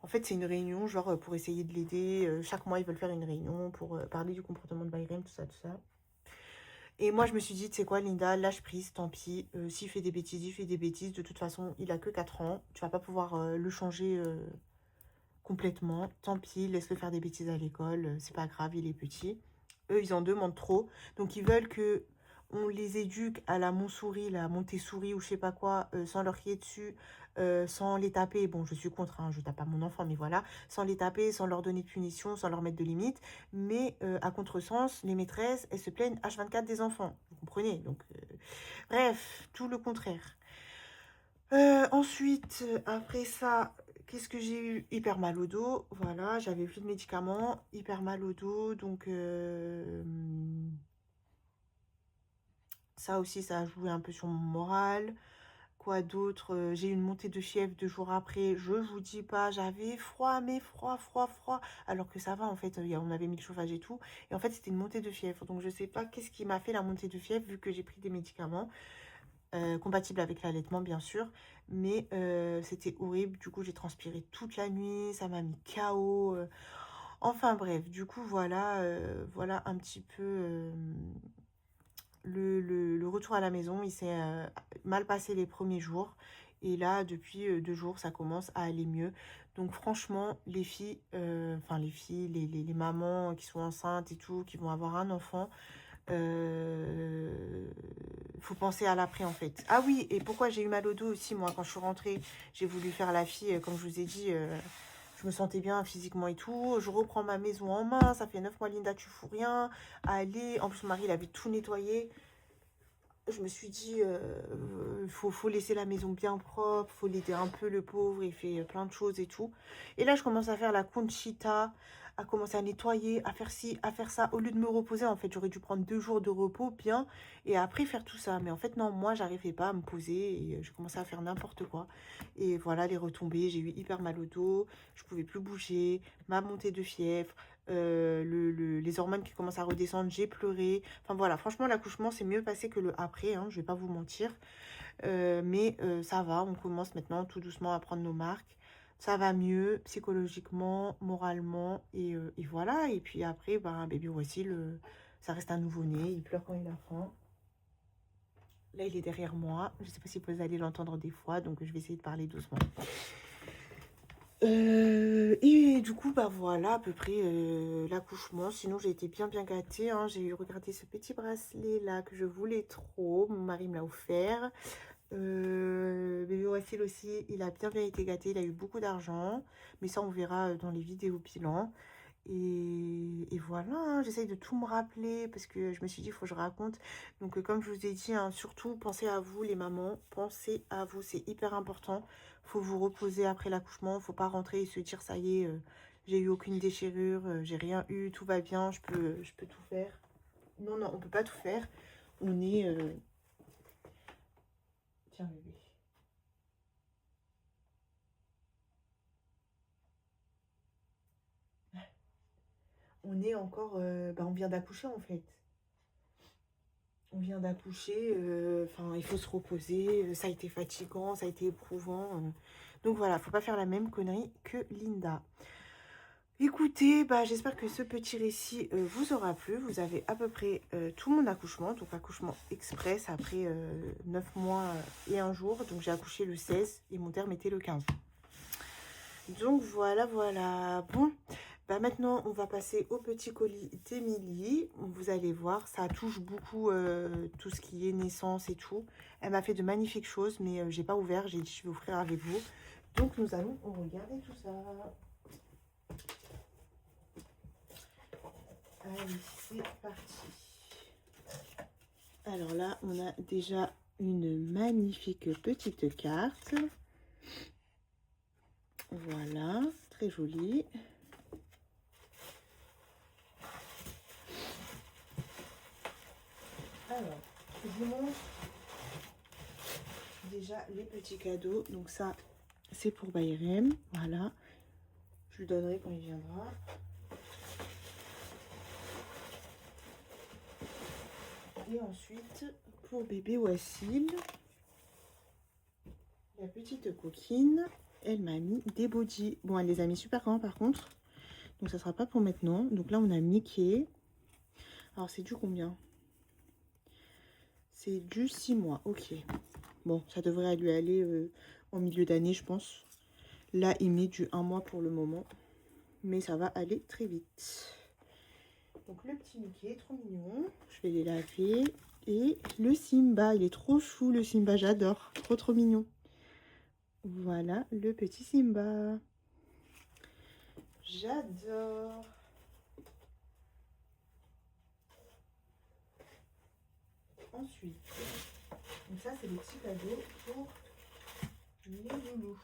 en fait, c'est une réunion, genre, pour essayer de l'aider. Chaque mois, ils veulent faire une réunion pour parler du comportement de Bayrem, tout ça, tout ça. Et moi, je me suis dit, tu sais quoi, Linda, lâche prise, tant pis. S'il fait des bêtises, il fait des bêtises. De toute façon, il a que 4 ans. Tu vas pas pouvoir le changer complètement. Tant pis, laisse-le faire des bêtises à l'école. C'est pas grave, il est petit. Eux, ils en demandent trop. Donc, ils veulent que on les éduque à la Montsouris, la Montessori ou je sais pas quoi, sans leur crier dessus, sans les taper. Bon, je suis contre, hein, je tape pas mon enfant, mais voilà. Sans les taper, sans leur donner de punition, sans leur mettre de limites. Mais à contresens, les maîtresses, elles se plaignent H24 des enfants. Vous comprenez? Donc, bref, tout le contraire. Ensuite, après ça, qu'est-ce que j'ai eu? Hyper mal au dos, voilà, j'avais plus de médicaments, hyper mal au dos, donc ça aussi, ça a joué un peu sur mon moral. Quoi d'autre? J'ai eu une montée de fièvre 2 jours après, je vous dis pas, j'avais froid, mais froid, froid, froid, alors que ça va en fait, on avait mis le chauffage et tout, et en fait c'était une montée de fièvre, donc je sais pas qu'est-ce qui m'a fait la montée de fièvre vu que j'ai pris des médicaments. Compatible avec l'allaitement bien sûr, mais c'était horrible, du coup j'ai transpiré toute la nuit, ça m'a mis KO, enfin bref, du coup voilà, voilà un petit peu le retour à la maison. Il s'est mal passé les premiers jours, et là depuis 2 jours ça commence à aller mieux. Donc franchement les filles, enfin les filles, les mamans qui sont enceintes et tout, qui vont avoir un enfant, faut penser à l'après en fait. Ah oui, et pourquoi j'ai eu mal au dos aussi, moi, quand je suis rentrée, j'ai voulu faire la fille, comme je vous ai dit, je me sentais bien physiquement et tout. Je reprends ma maison en main, ça fait 9 mois, Linda, tu fous rien. Allez, en plus, mon mari, il avait tout nettoyé. Je me suis dit, faut laisser la maison bien propre, faut l'aider un peu, le pauvre, il fait plein de choses et tout. Et là, je commence à faire la Conchita, à commencer à nettoyer, à faire ci, à faire ça. Au lieu de me reposer, en fait, j'aurais dû prendre 2 jours de repos, bien, et après faire tout ça. Mais en fait, non, moi, j'arrivais pas à me poser, et je commençais à faire n'importe quoi. Et voilà, les retombées, j'ai eu hyper mal au dos, je pouvais plus bouger, ma montée de fièvre, les hormones qui commencent à redescendre, j'ai pleuré. Enfin voilà, franchement, l'accouchement s'est mieux passé que le après, hein, je vais pas vous mentir. Mais ça va, on commence maintenant tout doucement à prendre nos marques. Ça va mieux psychologiquement, moralement, et voilà. Et puis après, bah, bébé voici, ça reste un nouveau-né, il pleure quand il a faim. Là, il est derrière moi. Je sais pas si vous allez l'entendre des fois, donc je vais essayer de parler doucement. Et du coup, bah voilà à peu près l'accouchement. Sinon, j'ai été bien gâtée, hein. J'ai eu regardé ce petit bracelet là que je voulais trop. Mon mari me l'a offert. Bébé Wassil aussi, il a bien été gâté. Il a eu beaucoup d'argent. Mais ça, on verra dans les vidéos bilan. Et voilà, hein, j'essaye de tout me rappeler parce que je me suis dit, il faut que je raconte. Donc, comme je vous ai dit, hein, surtout, pensez à vous, les mamans. Pensez à vous, c'est hyper important. Faut vous reposer après l'accouchement. Faut pas rentrer et se dire, ça y est, j'ai eu aucune déchirure, j'ai rien eu, tout va bien, je peux tout faire. Non, non, on peut pas tout faire. On est... Tiens, bébé. On est encore... bah, on vient d'accoucher, en fait. On vient d'accoucher, enfin, il faut se reposer, ça a été fatigant, ça a été éprouvant. Donc voilà, faut pas faire la même connerie que Linda. Écoutez, bah, j'espère que ce petit récit vous aura plu. Vous avez à peu près tout mon accouchement, donc accouchement express après 9 mois et un jour. Donc j'ai accouché le 16 et mon terme était le 15. Donc voilà, voilà. Bon, bah maintenant on va passer au petit colis d'Emilie. Vous allez voir, ça touche beaucoup tout ce qui est naissance et tout. Elle m'a fait de magnifiques choses, mais j'ai pas ouvert. J'ai dit je vais ouvrir avec vous. Donc nous allons regarder tout ça. Allez, c'est parti. Alors là, on a déjà une magnifique petite carte. Voilà, très jolie. Alors, je vous montre déjà les petits cadeaux. Donc ça, c'est pour Bayrem. Voilà. Je lui donnerai quand il viendra. Et ensuite, pour bébé Wassil, la petite coquine, elle m'a mis des bodys. Bon, elle les a mis super grands par contre. Donc ça sera pas pour maintenant. Donc là, on a Mickey. Alors, c'est du combien? C'est du 6 mois. Ok. Bon, ça devrait lui aller en milieu d'année, je pense. Là, il met du 1 mois pour le moment. Mais ça va aller très vite. Donc, le petit Mickey, trop mignon. Je vais les laver. Et le Simba, il est trop chou, le Simba, j'adore. Trop, trop mignon. Voilà, le petit Simba. J'adore. Ensuite, donc ça, c'est le petit cadeau pour Les loulous.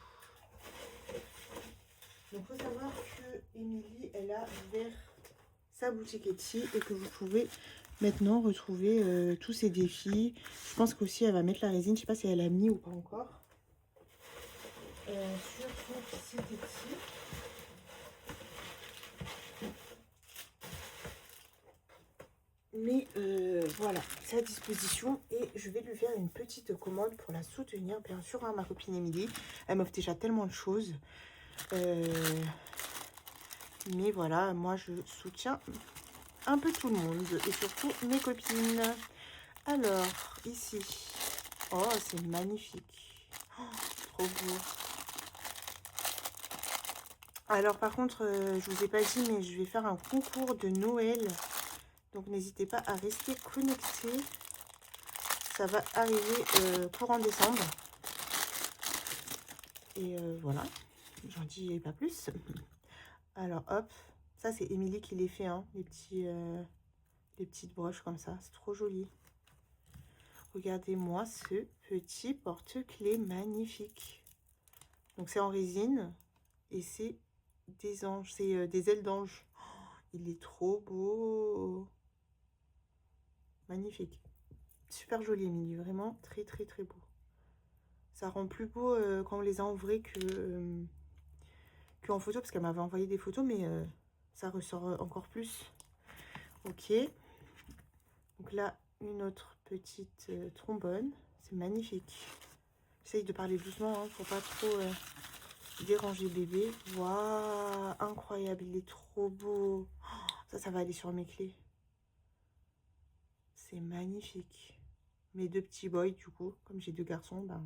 Donc, il faut savoir que Émilie, elle a ouvert sa boutique Etsy et que vous pouvez maintenant retrouver tous ses défis. Je pense qu'aussi, elle va mettre la résine. Je ne sais pas si elle a mis ou pas encore. Sur son site Etsy. Mais voilà, c'est à disposition et je vais lui faire une petite commande pour la soutenir, bien sûr, hein, ma copine Émilie. Elle m'offre déjà tellement de choses. Mais voilà, moi je soutiens un peu tout le monde et surtout mes copines. Alors, ici, oh c'est magnifique, oh, trop beau. Alors par contre, je vous ai pas dit, mais je vais faire un concours de Noël. Donc n'hésitez pas à rester connecté. Ça va arriver courant décembre. Et voilà, j'en dis pas plus. Alors hop, ça c'est Émilie qui les fait, hein, les petites broches comme ça. C'est trop joli. Regardez-moi ce petit porte-clés magnifique. Donc c'est en résine et c'est des anges, c'est des ailes d'ange. Oh, il est trop beau. Magnifique. Super joli, Émilie. Vraiment très très très beau. Ça rend plus beau quand on les a en vrai que en photo, parce qu'elle m'avait envoyé des photos, mais ça ressort encore plus. Ok. Donc là, une autre petite trombone. C'est magnifique. J'essaye de parler doucement, hein, pour pas trop déranger bébé. Waouh, incroyable, il est trop beau. Oh, ça va aller sur mes clés. C'est magnifique. Mes deux petits boys, du coup, comme j'ai deux garçons, ben,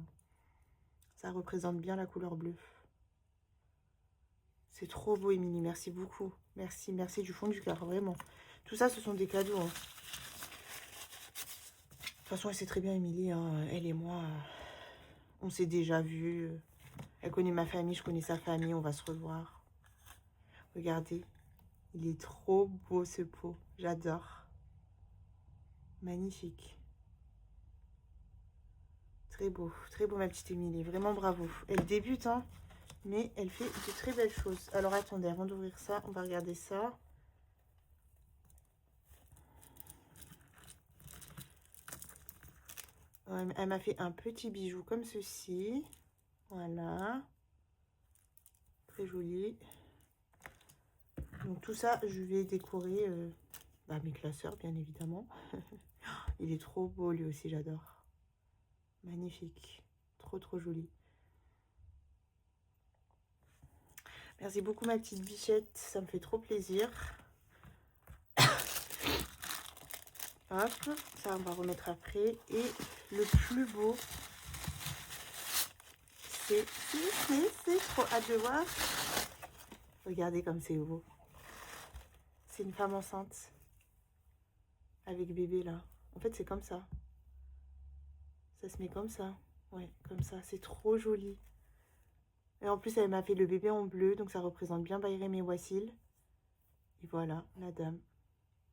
ça représente bien la couleur bleue. C'est trop beau, Émilie. Merci beaucoup. Merci, merci du fond du cœur, vraiment. Tout ça, ce sont des cadeaux. Hein. De toute façon, elle sait très bien, Émilie. Hein, elle et moi, on s'est déjà vus. Elle connaît ma famille, je connais sa famille. On va se revoir. Regardez. Il est trop beau, ce pot. J'adore. Magnifique. Très beau, ma petite Émilie. Vraiment bravo. Elle débute, hein, mais elle fait de très belles choses. Alors, attendez, avant d'ouvrir ça, on va regarder ça. Elle m'a fait un petit bijou comme ceci. Voilà. Très joli. Donc, tout ça, je vais décorer mes classeurs, bien évidemment. Il est trop beau, lui aussi, j'adore. Magnifique. Trop, trop joli. Merci beaucoup, ma petite bichette. Ça me fait trop plaisir. Hop, ça, on va remettre après. Et le plus beau, c'est trop hâte de voir. Regardez comme c'est beau. C'est une femme enceinte avec bébé, là. En fait, c'est comme ça. Ça se met comme ça. Ouais, comme ça. C'est trop joli. Et en plus, elle m'a fait le bébé en bleu. Donc, ça représente bien Bayrem et Wassil. Et voilà, la dame.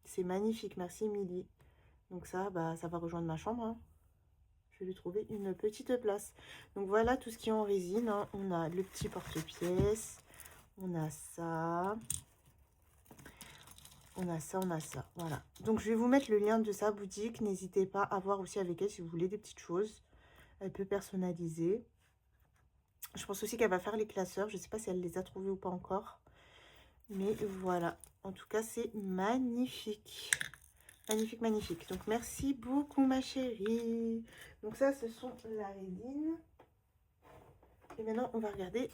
C'est magnifique. Merci, Émilie. Donc ça, bah, ça va rejoindre ma chambre. Hein. Je vais lui trouver une petite place. Donc, voilà tout ce qui est en résine. Hein. On a le petit porte-pièce. On a ça. On a ça. Voilà. Donc, je vais vous mettre le lien de sa boutique. N'hésitez pas à voir aussi avec elle si vous voulez des petites choses. Elle peut personnaliser. Je pense aussi qu'elle va faire les classeurs. Je ne sais pas si elle les a trouvés ou pas encore. Mais voilà. En tout cas, c'est magnifique. Magnifique, magnifique. Donc, merci beaucoup, ma chérie. Donc, ça, ce sont la résine. Et maintenant, on va regarder.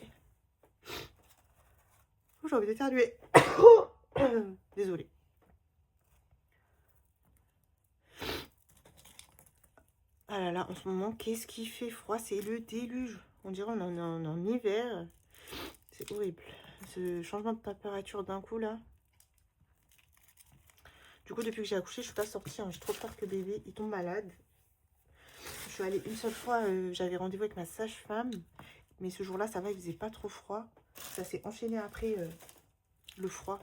Oh, j'ai envie d'éternuer. Désolée. Ah là là, en ce moment, qu'est-ce qui fait froid? C'est le déluge. On dirait on est en hiver. C'est horrible. Ce changement de température d'un coup, là. Du coup, depuis que j'ai accouché, je suis pas sortie. Hein. J'ai trop peur que bébé, il tombe malade. Je suis allée une seule fois, j'avais rendez-vous avec ma sage-femme. Mais ce jour-là, ça va, il faisait pas trop froid. Ça s'est enchaîné après le froid.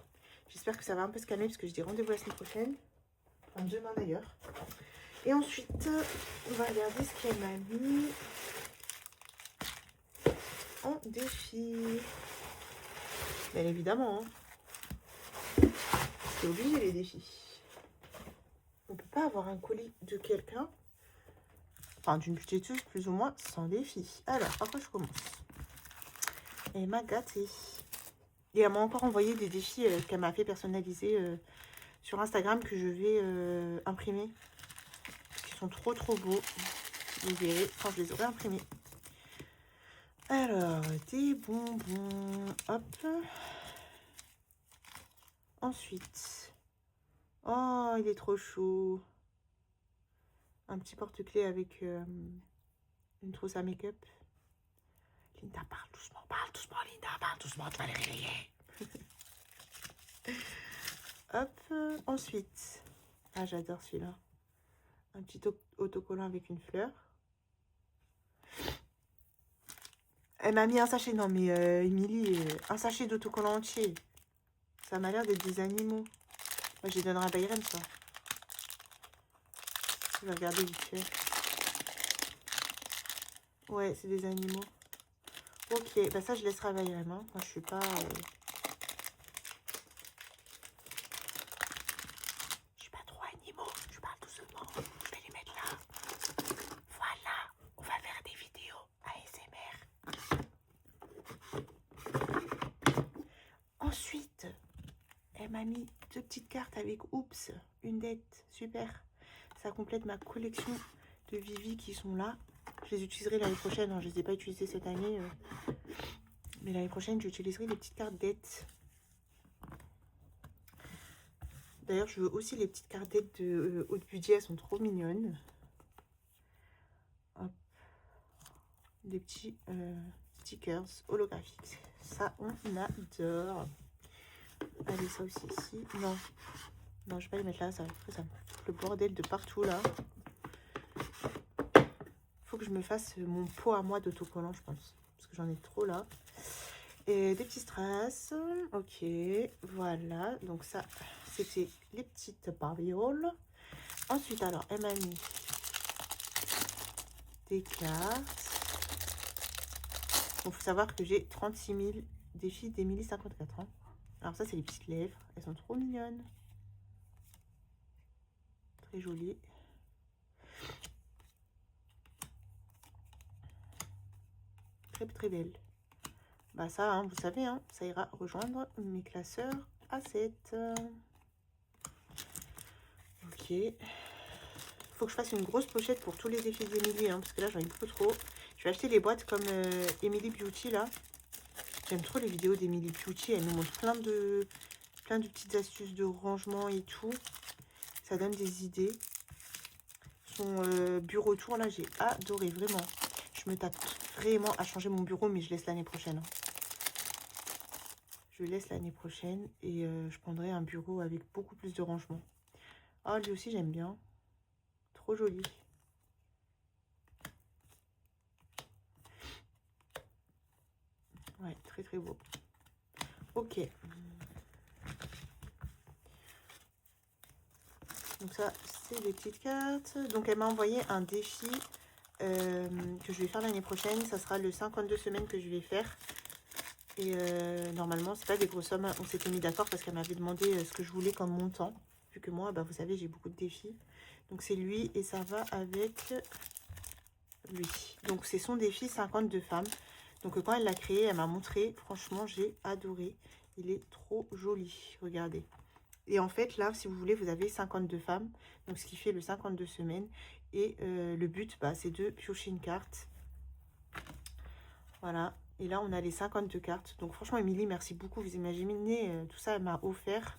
J'espère que ça va un peu se calmer parce que j'ai des rendez-vous la semaine prochaine. Enfin, demain d'ailleurs. Et ensuite, on va regarder ce qu'elle m'a mis. en défi. Bien évidemment, hein. C'est obligé les défis. On peut pas avoir un colis de quelqu'un, enfin d'une budgéteuse plus ou moins, sans défi. Alors, par quoi je commence? Elle m'a gâtée. Et elle m'a encore envoyé des défis qu'elle m'a fait personnaliser sur Instagram que je vais imprimer. Ils sont trop beaux. Vous verrez quand je les aurai imprimés. Alors, des bonbons. Hop. Ensuite. Oh, il est trop chaud. Un petit porte-clés avec une trousse à make-up. Linda, parle doucement, Linda, parle doucement, tu vas les réveiller. Hop, ensuite. Ah, j'adore celui-là. Un petit autocollant avec une fleur. Elle m'a mis un sachet. Non, mais Émilie, un sachet d'autocollant entier. Ça m'a l'air d'être des animaux. Moi, je les donnerai à Byron, ça. Je vais regarder vite fait. Ouais, c'est des animaux. Ok, bah ça, je laisserai à Byron. Hein. Moi, je suis pas... Je suis pas trop animaux. Je parle doucement. Je vais les mettre là. Voilà. On va faire des vidéos ASMR. Ensuite, elle m'a mis 2 petites cartes avec Oups, une dette. Super. Ça complète ma collection de Vivi qui sont là. Je les utiliserai l'année prochaine. Hein. Je ne les ai pas utilisées cette année. Mais l'année prochaine, j'utiliserai les petites cartes dette. D'ailleurs, je veux aussi les petites cartes dette de haut de budget. Elles sont trop mignonnes. Hop. Des petits stickers holographiques. Ça, on adore. Allez, ça aussi ici. Non. Non, je vais pas les mettre là. Ça me fout le bordel de partout, là. Faut que je me fasse mon pot à moi d'autocollant, je pense. Parce que j'en ai trop, là. Et des petits strass. Ok, voilà. Donc ça, c'était les petites barbioles. Ensuite, alors, elle m'a mis des cartes. Il faut savoir que j'ai 36 000 défis d'Émilie 54 ans. Alors ça, c'est les petites lèvres. Elles sont trop mignonnes. Très jolies. Très belles. Bah ça, hein, vous savez, hein, ça ira rejoindre mes classeurs A7. Ok. Faut que je fasse une grosse pochette pour tous les défis d'Émilie, hein, parce que là, j'en ai beaucoup trop. Je vais acheter les boîtes comme Emily Beauty, là. J'aime trop les vidéos d'Emily Beauty. Elle nous montre plein de petites astuces de rangement et tout. Ça donne des idées. Son bureau tour, là, j'ai adoré, vraiment. Je me tape vraiment à changer mon bureau, mais je laisse l'année prochaine. Hein. Je laisse l'année prochaine et je prendrai un bureau avec beaucoup plus de rangement. Ah, lui aussi, j'aime bien. Trop joli. Ouais, très beau. Ok. Donc ça, c'est des petites cartes. Donc elle m'a envoyé un défi que je vais faire l'année prochaine. Ça sera le 52 semaines que je vais faire. Et normalement, c'est pas des grosses sommes. On s'était mis d'accord parce qu'elle m'avait demandé ce que je voulais comme montant. Vu que moi, bah, vous savez, j'ai beaucoup de défis. Donc c'est lui et ça va avec lui. Donc c'est son défi 52 femmes. Donc quand elle l'a créé, elle m'a montré. Franchement, j'ai adoré. Il est trop joli. Regardez. Et en fait, là, si vous voulez, vous avez 52 femmes. Donc ce qui fait le 52 semaines. Et le but, bah, c'est de piocher une carte. Voilà. Et là, on a les 52 cartes. Donc franchement, Émilie, merci beaucoup. Vous imaginez, tout ça, elle m'a offert.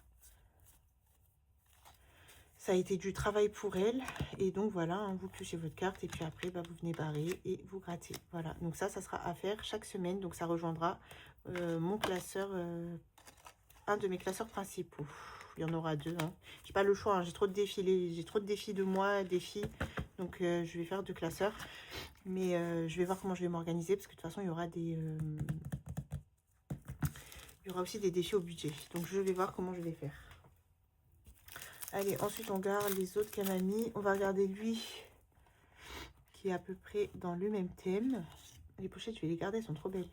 Ça a été du travail pour elle. Et donc, voilà, hein, vous piochez votre carte. Et puis après, bah, vous venez barrer et vous grattez. Voilà. Donc ça sera à faire chaque semaine. Donc ça rejoindra mon classeur, un de mes classeurs principaux. Il y en aura 2. Hein. J'ai pas le choix. Hein. J'ai trop de défis. J'ai trop de défis de moi, défis. Donc, je vais faire 2 classeurs. Mais je vais voir comment je vais m'organiser. Parce que de toute façon, il y aura des... il y aura aussi des défis au budget. Donc, je vais voir comment je vais faire. Allez, ensuite, on garde les autres qu'elle m'a mis. On va regarder lui, qui est à peu près dans le même thème. Les pochettes, je vais les garder, elles sont trop belles.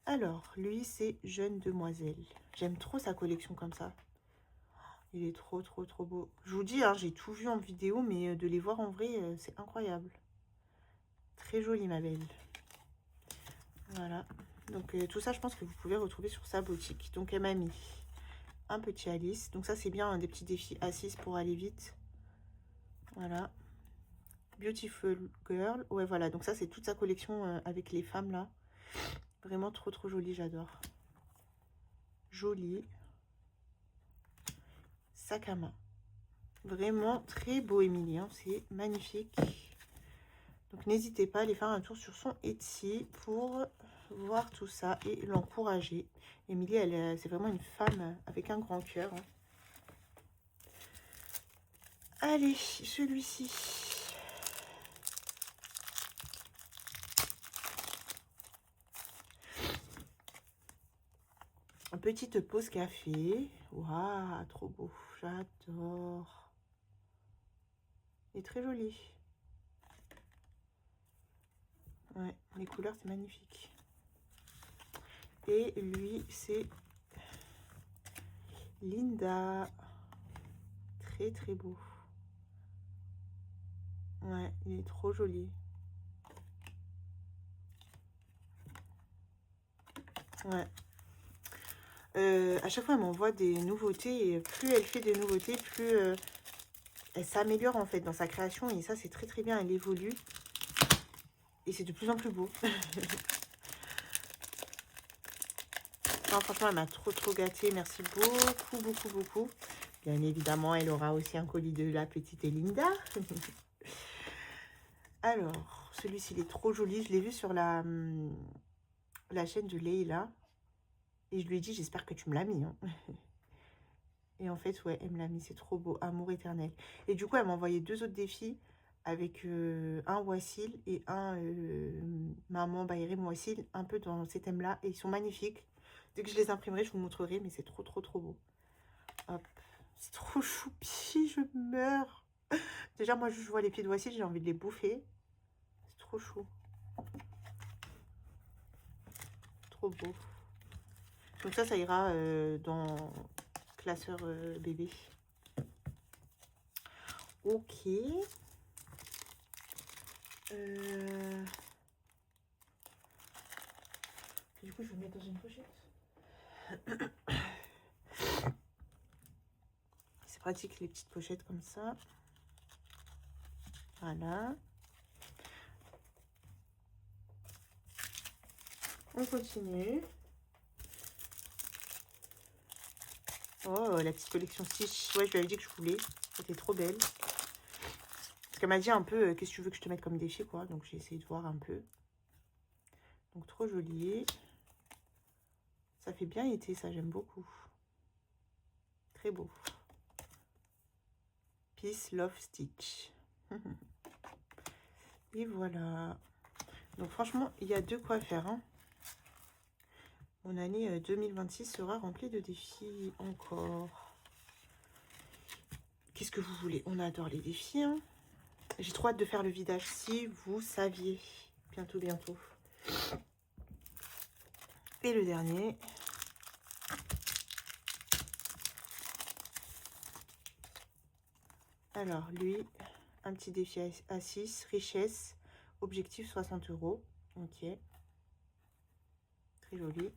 Alors, lui, c'est Jeune Demoiselle. J'aime trop sa collection comme ça. Il est trop, trop, trop beau. Je vous dis, hein, j'ai tout vu en vidéo, mais de les voir en vrai, c'est incroyable. Très joli, ma belle. Voilà. Donc, tout ça, je pense que vous pouvez retrouver sur sa boutique. Donc, elle m'a mis un petit Alice. Donc, ça, c'est bien des petits défis assises pour aller vite. Voilà. Beautiful Girl. Ouais, voilà. Donc, ça, c'est toute sa collection avec les femmes, là. Vraiment trop, trop joli. J'adore. Joli. Sac à main. Vraiment très beau, Émilie. Hein. C'est magnifique. Donc, n'hésitez pas à aller faire un tour sur son Etsy pour voir tout ça et l'encourager. Émilie, c'est vraiment une femme avec un grand cœur. Hein. Allez, celui-ci. Petite pause café. Waouh, trop beau. J'adore. Il est très joli. Ouais, les couleurs, c'est magnifique. Et lui, c'est Linda. Très, très beau. Ouais, il est trop joli. Ouais. À chaque fois, elle m'envoie des nouveautés. Et plus elle fait des nouveautés, plus elle s'améliore, en fait, dans sa création. Et ça, c'est très, très bien. Elle évolue. Et c'est de plus en plus beau. Non, franchement, elle m'a trop, trop gâtée. Merci beaucoup, beaucoup, beaucoup. Bien évidemment, elle aura aussi un colis de la petite Linda. Alors, celui-ci, il est trop joli. Je l'ai vu sur la chaîne de Leïla. Et je lui ai dit, j'espère que tu me l'as mis. Hein. Et en fait, ouais, elle me l'a mis. C'est trop beau. Amour éternel. Et du coup, elle m'a envoyé 2 autres défis. Avec un Wassil et un Maman Bayrim Wassil. Un peu dans ces thèmes-là. Et ils sont magnifiques. Dès que je les imprimerai, je vous montrerai. Mais c'est trop, trop, trop beau. Hop. C'est trop choupi. Je meurs. Déjà, moi, je vois les pieds de Wassil. J'ai envie de les bouffer. C'est trop chou. Trop beau. Donc ça ira dans classeur bébé. Ok. Du coup, je vais le mettre dans une pochette. C'est pratique les petites pochettes comme ça. Voilà. On continue. Oh, la petite collection Stitch. Ouais, je lui avais dit que je voulais. C'était trop belle. Parce qu'elle m'a dit un peu, qu'est-ce que tu veux que je te mette comme défi, quoi. Donc, j'ai essayé de voir un peu. Donc, trop joli. Ça fait bien été, ça, j'aime beaucoup. Très beau. Peace, Love, Stitch. Et voilà. Donc, franchement, il y a de quoi faire, hein. Mon année 2026 sera remplie de défis encore. Qu'est-ce que vous voulez? On adore les défis, hein. J'ai trop hâte de faire le vidage, si vous saviez. Bientôt, bientôt. Et le dernier. Alors, lui, un petit défi à 6. Richesse. Objectif 60 €. Ok. Très joli.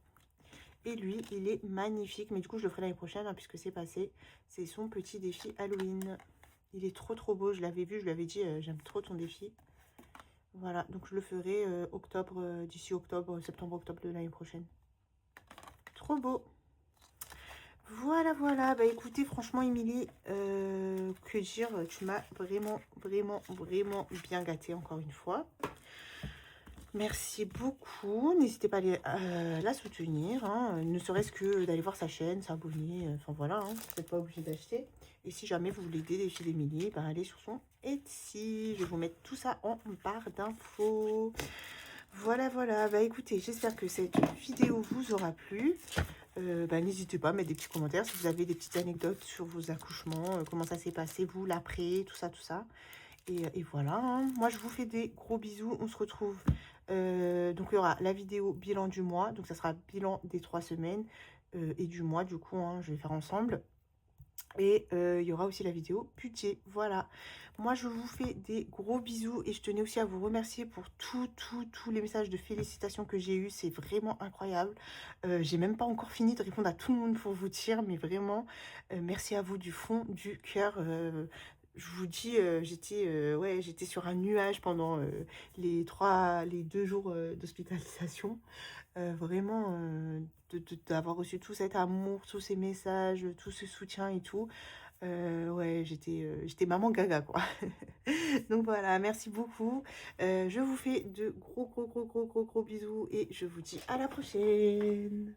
Et lui, il est magnifique. Mais du coup, je le ferai l'année prochaine, hein, puisque c'est passé. C'est son petit défi Halloween. Il est trop, trop beau. Je l'avais vu, je lui avais dit, j'aime trop ton défi. Voilà, donc je le ferai octobre, d'ici octobre, septembre-octobre de l'année prochaine. Trop beau. Voilà, voilà. Bah écoutez, franchement, Émilie, que dire, tu m'as vraiment, vraiment, vraiment bien gâtée encore une fois. Merci beaucoup. N'hésitez pas à aller la soutenir, hein, ne serait-ce que d'aller voir sa chaîne, s'abonner, enfin voilà, hein, vous n'êtes pas obligé d'acheter. Et si jamais vous voulez des défis d'Émilie, bah, allez sur son Etsy. Je vais vous mettre tout ça en barre d'infos. Voilà, voilà. Bah écoutez, j'espère que cette vidéo vous aura plu. Bah, n'hésitez pas à mettre des petits commentaires si vous avez des petites anecdotes sur vos accouchements, comment ça s'est passé, vous, l'après, tout ça, tout ça. Et voilà, hein. Moi je vous fais des gros bisous. On se retrouve Donc il y aura la vidéo bilan du mois, donc ça sera bilan des 3 semaines, et du mois du coup, hein, je vais faire ensemble. Et il y aura aussi la vidéo budget, voilà. Moi, je vous fais des gros bisous et je tenais aussi à vous remercier pour tous les messages de félicitations que j'ai eus. C'est vraiment incroyable. J'ai même pas encore fini de répondre à tout le monde pour vous dire, mais vraiment, merci à vous du fond du cœur. Je vous dis, ouais, j'étais sur un nuage pendant les 2 jours d'hospitalisation. Vraiment, d'avoir reçu tout cet amour, tous ces messages, tout ce soutien et tout. Ouais, j'étais maman gaga, quoi. Donc voilà, merci beaucoup. Je vous fais de gros bisous et je vous dis à la prochaine.